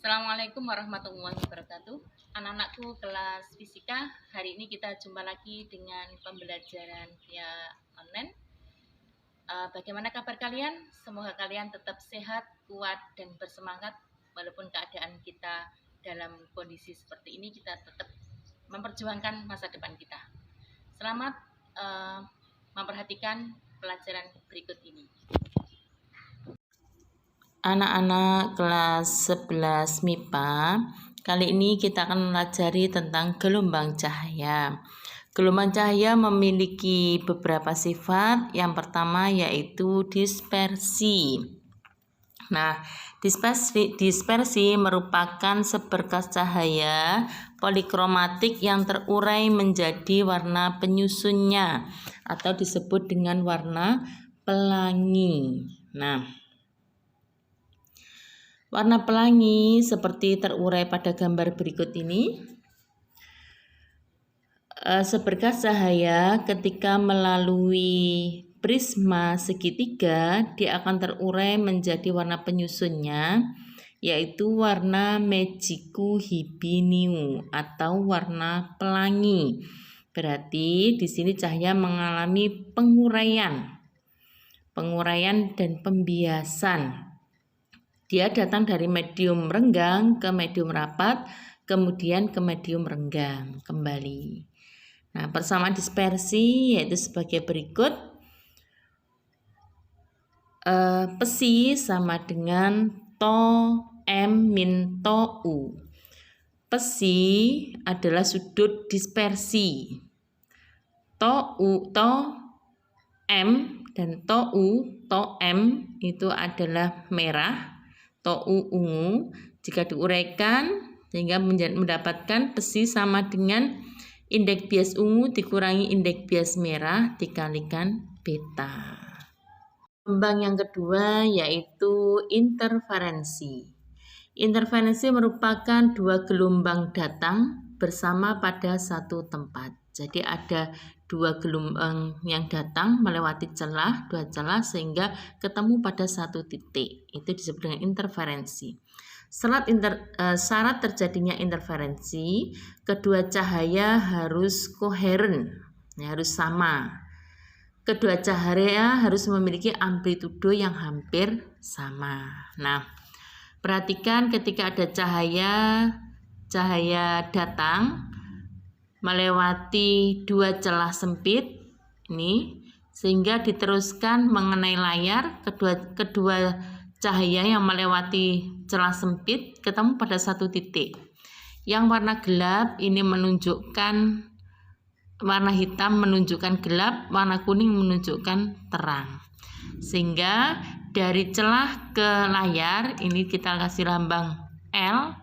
Assalamualaikum warahmatullahi wabarakatuh. Anak-anakku kelas fisika, hari ini kita jumpa lagi dengan pembelajaran via online. Bagaimana kabar kalian? Semoga kalian tetap sehat, kuat, dan bersemangat. Walaupun keadaan kita dalam kondisi seperti ini, kita tetap memperjuangkan masa depan kita. Selamat memperhatikan pelajaran berikut ini. Anak-anak kelas 11 MIPA, kali ini kita akan mempelajari tentang gelombang cahaya. Gelombang cahaya memiliki beberapa sifat. Yang pertama yaitu dispersi. Nah, dispersi merupakan seberkas cahaya polikromatik yang terurai menjadi warna penyusunnya atau disebut dengan warna pelangi. Nah, warna pelangi seperti terurai pada gambar berikut ini. Seberkas cahaya ketika melalui prisma segitiga, dia akan terurai menjadi warna penyusunnya, yaitu warna Mejiku Hibiniu atau warna pelangi. Berarti di sini cahaya mengalami penguraian dan pembiasan. Dia datang dari medium renggang ke medium rapat, kemudian ke medium renggang kembali. Nah, persamaan dispersi yaitu sebagai berikut. Psi sama dengan to m min to u. Psi adalah sudut dispersi. To m dan to m itu adalah merah. To ungu. Jika diuraikan sehingga mendapatkan psi sama dengan indeks bias ungu dikurangi indeks bias merah dikalikan beta. Gelombang yang kedua yaitu interferensi. Interferensi merupakan dua gelombang datang bersama pada satu tempat. Jadi ada dua gelombang yang datang melewati dua celah sehingga ketemu pada satu titik. Itu disebut dengan interferensi. Syarat terjadinya interferensi, kedua cahaya harus koheren, harus sama. Kedua cahaya harus memiliki amplitudo yang hampir sama. Nah, perhatikan ketika ada cahaya datang melewati dua celah sempit ini sehingga diteruskan mengenai layar, kedua cahaya yang melewati celah sempit ketemu pada satu titik. Yang warna gelap ini menunjukkan, warna hitam menunjukkan gelap, warna kuning menunjukkan terang. Sehingga dari celah ke layar ini kita kasih lambang L,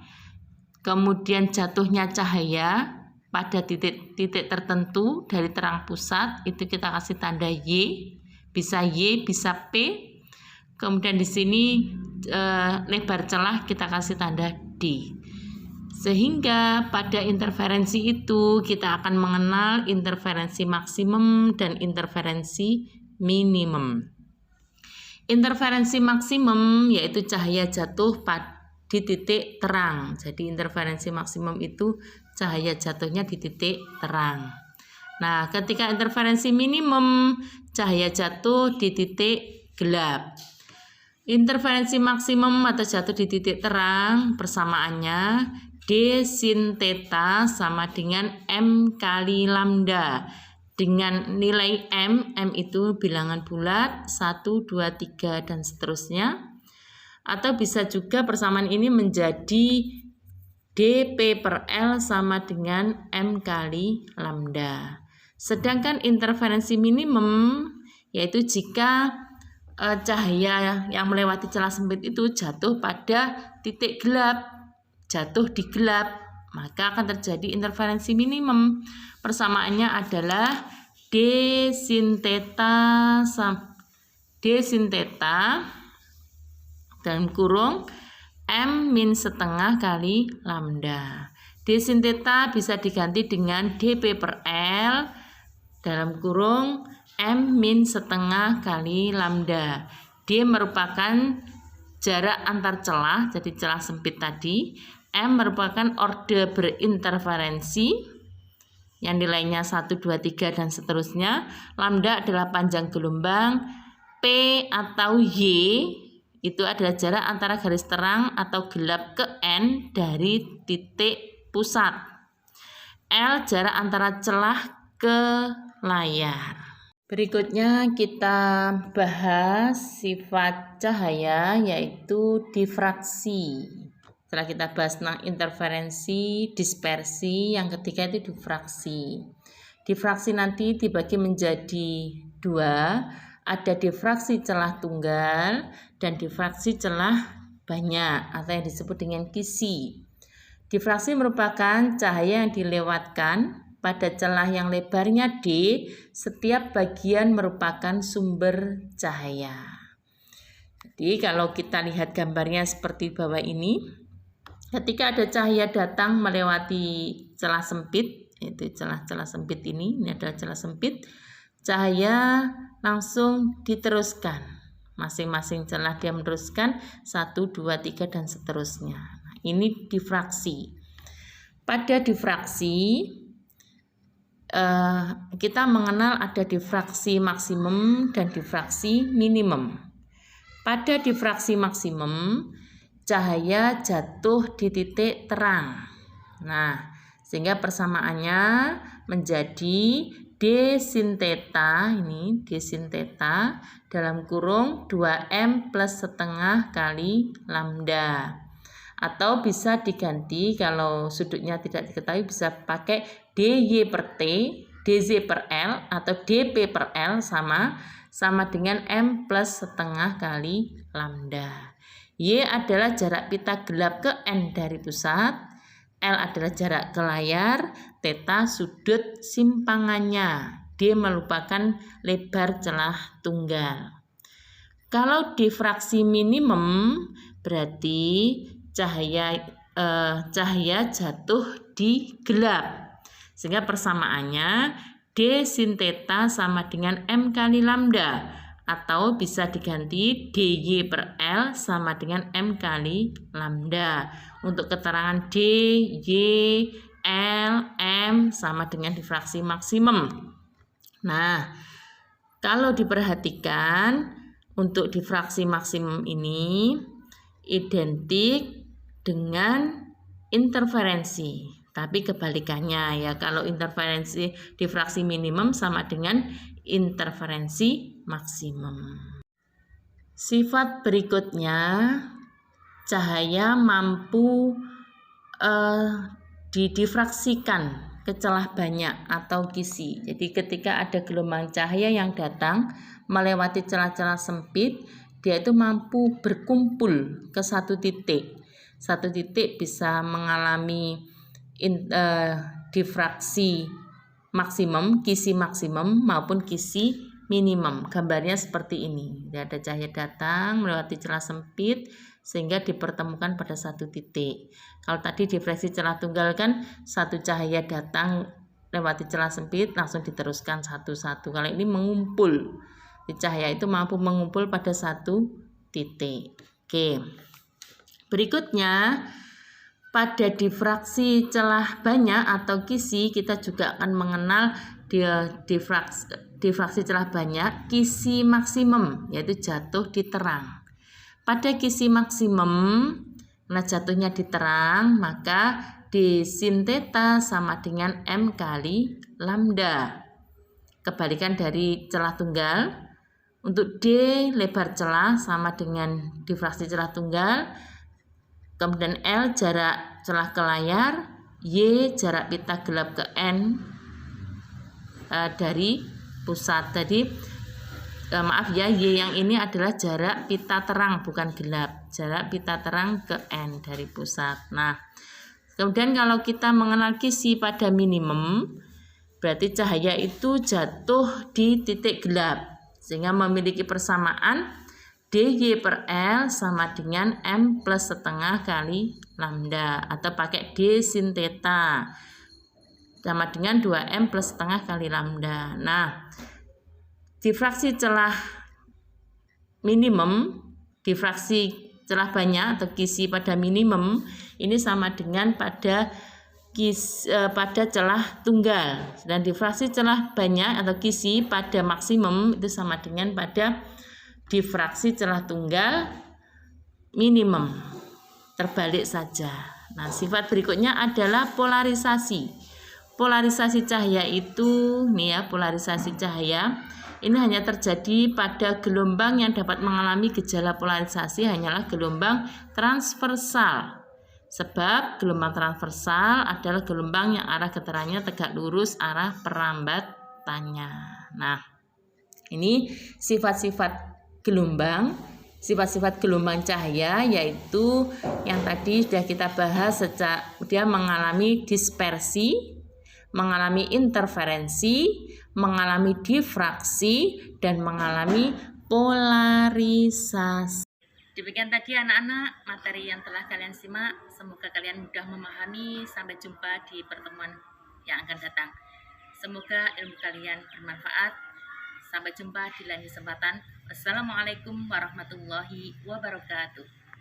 kemudian jatuhnya cahaya pada titik tertentu dari terang pusat itu kita kasih tanda Y, bisa P. Kemudian di sini lebar celah kita kasih tanda D. Sehingga pada interferensi itu kita akan mengenal interferensi maksimum dan interferensi minimum. Interferensi maksimum yaitu cahaya jatuh di titik terang. Jadi interferensi maksimum itu cahaya jatuhnya di titik terang. Nah, ketika interferensi minimum cahaya jatuh di titik gelap. Interferensi maksimum atau jatuh di titik terang persamaannya D sin theta sama dengan M kali lambda. Dengan nilai M itu bilangan bulat 1, 2, 3 dan seterusnya. Atau bisa juga persamaan ini menjadi dP per L sama dengan M kali lambda. Sedangkan interferensi minimum yaitu jika cahaya yang melewati celah sempit itu jatuh pada titik gelap, jatuh di gelap, maka akan terjadi interferensi minimum. Persamaannya adalah D sin theta dalam kurung M min setengah kali lambda. D sin theta bisa diganti dengan dP per L dalam kurung M min setengah kali lambda. D merupakan jarak antar celah, jadi celah sempit tadi. M merupakan orde berinterferensi yang nilainya 1, 2, 3 dan seterusnya. Lambda adalah panjang gelombang. P atau Y itu adalah jarak antara garis terang atau gelap ke N dari titik pusat. L jarak antara celah ke layar. Berikutnya kita bahas sifat cahaya, yaitu difraksi. Setelah kita bahas tentang interferensi, dispersi, yang ketiga itu difraksi. Difraksi nanti dibagi menjadi 2, ada difraksi celah tunggal dan difraksi celah banyak atau yang disebut dengan kisi. Difraksi merupakan cahaya yang dilewatkan pada celah yang lebarnya D, setiap bagian merupakan sumber cahaya. Jadi kalau kita lihat gambarnya seperti bawah ini, ketika ada cahaya datang melewati celah sempit, yaitu celah-celah sempit ini adalah celah sempit, cahaya langsung diteruskan. Masing-masing celah dia meneruskan 1, 2, 3 dan seterusnya. Nah, ini difraksi. Pada difraksi kita mengenal ada difraksi maksimum dan difraksi minimum. Pada difraksi maksimum, cahaya jatuh di titik terang. Nah, sehingga persamaannya menjadi D sin theta, ini D sin theta dalam kurung 2M plus setengah kali lambda. Atau bisa diganti kalau sudutnya tidak diketahui, bisa pakai DY per T, DZ per L atau DP per L sama dengan M plus setengah kali lambda. Y adalah jarak pita gelap ke N dari pusat, L adalah jarak ke layar, theta sudut simpangannya, D merupakan lebar celah tunggal. Kalau difraksi minimum berarti cahaya jatuh di gelap, sehingga persamaannya D sin theta sama dengan M kali lambda, atau bisa diganti DY per L sama dengan M kali lambda. Untuk keterangan D, Y, L, M sama dengan difraksi maksimum. Nah, kalau diperhatikan untuk difraksi maksimum ini identik dengan interferensi. Tapi kebalikannya ya, kalau interferensi difraksi minimum sama dengan interferensi maksimum. Sifat berikutnya, cahaya mampu didifraksikan ke celah banyak atau kisi. Jadi ketika ada gelombang cahaya yang datang melewati celah-celah sempit, dia itu mampu berkumpul ke satu titik. Satu titik bisa mengalami difraksi maksimum, kisi maksimum maupun kisi minimum. Gambarnya seperti ini. Ada cahaya datang melewati celah sempit sehingga dipertemukan pada satu titik. Kalau tadi difraksi celah tunggal kan satu cahaya datang lewati celah sempit langsung diteruskan satu-satu. Kalau ini mengumpul, cahaya itu mampu mengumpul pada satu titik. Oke. Berikutnya, pada difraksi celah banyak atau kisi, kita juga akan mengenal difraksi celah banyak kisi maksimum, yaitu jatuh di terang. Pada kisi maksimum, nah jatuhnya di terang, maka D sin theta sama dengan M kali lambda. Kebalikan dari celah tunggal, untuk D lebar celah sama dengan difraksi celah tunggal, kemudian L jarak celah ke layar, Y jarak pita gelap ke N dari pusat. Jadi maaf ya, Y yang ini adalah jarak pita terang bukan gelap, jarak pita terang ke N dari pusat. Nah, kemudian kalau kita mengenal kisi pada minimum, berarti cahaya itu jatuh di titik gelap, sehingga memiliki persamaan DY per L sama dengan M plus setengah kali lambda, atau pakai D sin theta sama dengan 2M plus setengah kali lambda. Nah, difraksi celah minimum, difraksi celah banyak atau Qc pada minimum ini sama dengan pada celah tunggal, dan difraksi celah banyak atau Qc pada maksimum itu sama dengan pada difraksi celah tunggal minimum. Terbalik saja. Nah, sifat berikutnya adalah polarisasi. Polarisasi cahaya itu nih ya, polarisasi cahaya ini hanya terjadi pada gelombang yang dapat mengalami gejala polarisasi hanyalah gelombang transversal. Sebab gelombang transversal adalah gelombang yang arah getarannya tegak lurus arah perambatannya. Nah, ini sifat-sifat gelombang. Sifat-sifat gelombang cahaya yaitu yang tadi sudah kita bahas, dia mengalami dispersi, mengalami interferensi, mengalami difraksi, dan mengalami polarisasi. Demikian tadi anak-anak materi yang telah kalian simak. Semoga kalian mudah memahami. Sampai jumpa di pertemuan yang akan datang. Semoga ilmu kalian bermanfaat. Sampai jumpa di lain kesempatan. Wassalamualaikum warahmatullahi wabarakatuh.